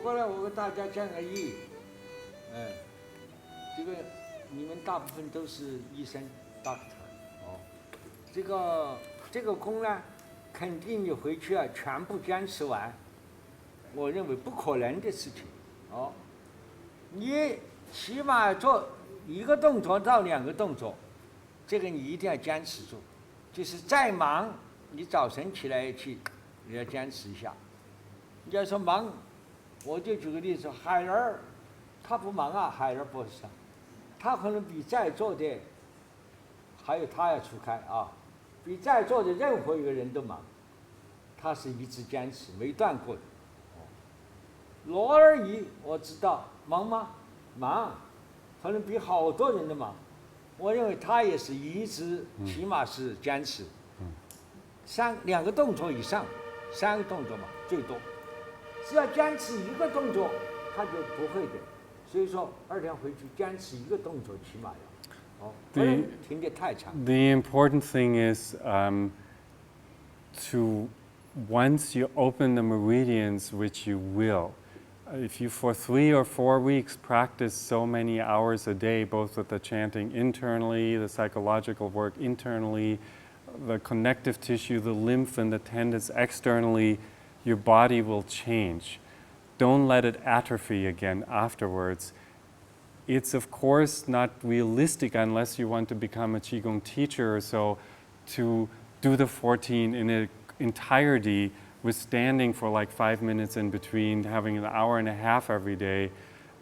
过来我给大家讲个义，这个你们大部分都是医生 doctor 哦，这个功呢，肯定你回去啊全部坚持完，我认为不可能的事情哦，你起码做1个动作到2个动作，这个你一定要坚持住，就是再忙，你早晨起来去，你要坚持一下。你要说忙，我就举个例子，海儿他不忙啊，海儿博士，他可能比在座的，还有他要出开啊，比在座的任何一个人都忙，他是一直坚持没断过的。罗而已，我知道忙吗？忙，可能比好多人都忙。我认为他也是一直，起码是坚持，2个动作以上，3个动作嘛最多。只要坚持1个动作，他就不会的。所以说2天回去坚持1个动作，起码要，不能停得太长。The important thing is to once you open the meridians, which you will. If you for 3 or 4 weeks practice so many hours a day, both with the chanting internally, the psychological work internally, the connective tissue, the lymph and the tendons externally, your body will change. Don't let it atrophy again afterwards. It's of course not realistic unless you want to become a Qigong teacher or so to do the 14 in its entirety with standing for like 5 minutes in between, having an hour and a half every day.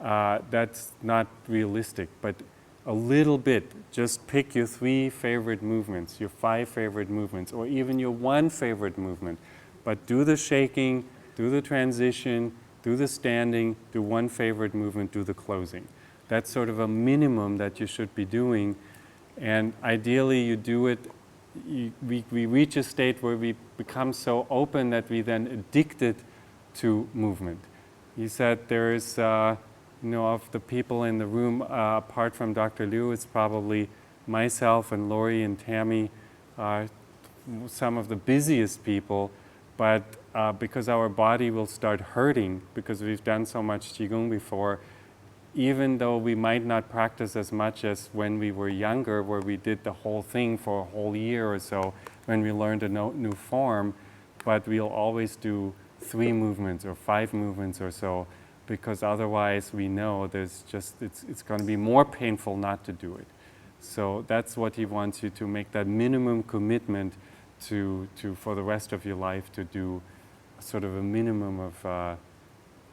That's not realistic, but a little bit. Just pick your 3 favorite movements, your 5 favorite movements, or even your 1 favorite movement. But do the shaking, do the transition, do the standing, do 1 favorite movement, do the closing. That's sort of a minimum that you should be doing. And ideally you do it, we reach a state where we become so open that we then addicted to movement. He said there is, of the people in the room, apart from Dr. Liu, it's probably myself and Lori and Tammy, some of the busiest people. But because our body will start hurting because we've done so much Qigong before, even though we might not practice as much as when we were younger, where we did the whole thing for a whole year or so when we learned a new form, but we'll always do 3 movements or 5 movements or so, because otherwise we know it's going to be more painful not to do it. So that's what he wants you to make, that minimum commitment to for the rest of your life, to do sort of a minimum of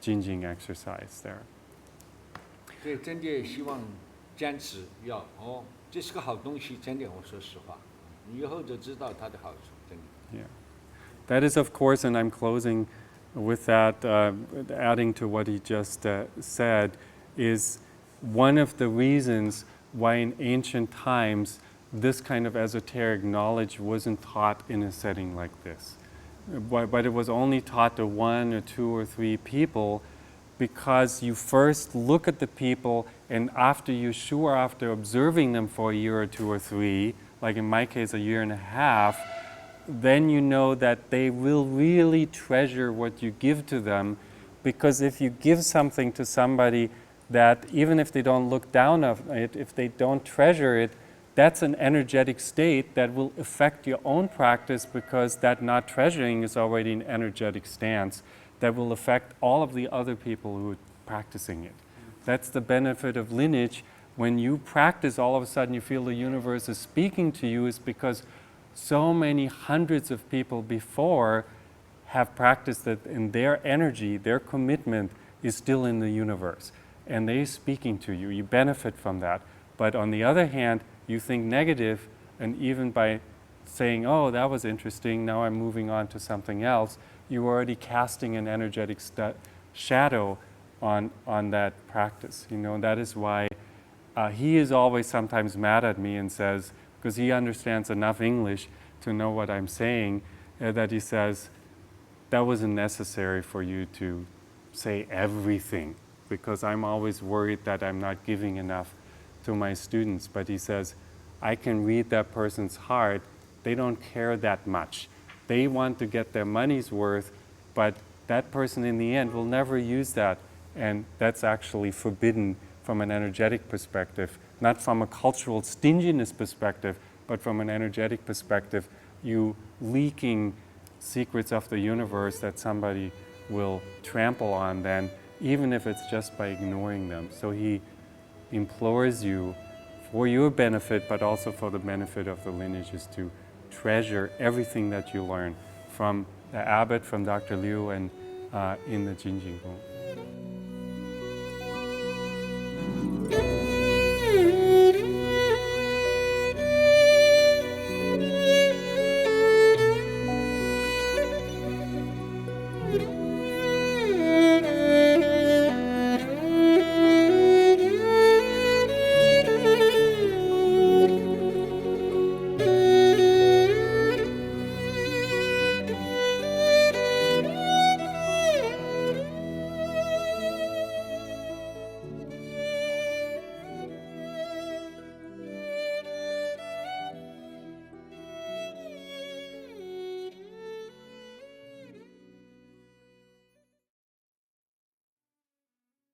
Jing exercise there. 对，真的希望坚持要这是个好东西，真的，我说实话，你以后就知道它的好处，真的。Yeah, that is of course, and I'm closing with that, adding to what he just said, is one of the reasons why in ancient times this kind of esoteric knowledge wasn't taught in a setting like this. But it was only taught to 1 or 2 or 3 people, because you first look at the people, and after observing them for a year or 2 or 3, like in my case a year and a half, then you know that they will really treasure what you give to them. Because if you give something to somebody that, even if they don't look down on it, if they don't treasure it, that's an energetic state that will affect your own practice, because that not treasuring is already an energetic stance that will affect all of the other people who are practicing it. That's the benefit of lineage. When you practice, all of a sudden you feel the universe is speaking to you, is because so many hundreds of people before have practiced that, and their energy, their commitment is still in the universe. And they're speaking to you. You benefit from that. But on the other hand, you think negative, and even by saying, oh, that was interesting, now I'm moving on to something else, you're already casting an energetic shadow on that practice. That is why he is always sometimes mad at me and says, because he understands enough English to know what I'm saying, that he says, that wasn't necessary for you to say everything, because I'm always worried that I'm not giving enough to my students. But he says, I can read that person's heart. They don't care that much. They want to get their money's worth, but that person in the end will never use that, and that's actually forbidden from an energetic perspective, not from a cultural stinginess perspective, but from an energetic perspective, you leaking secrets of the universe that somebody will trample on then, even if it's just by ignoring them. So he implores you for your benefit, but also for the benefit of the lineages, to treasure everything that you learn from the abbot, from Dr. Liu, and in the Qigong.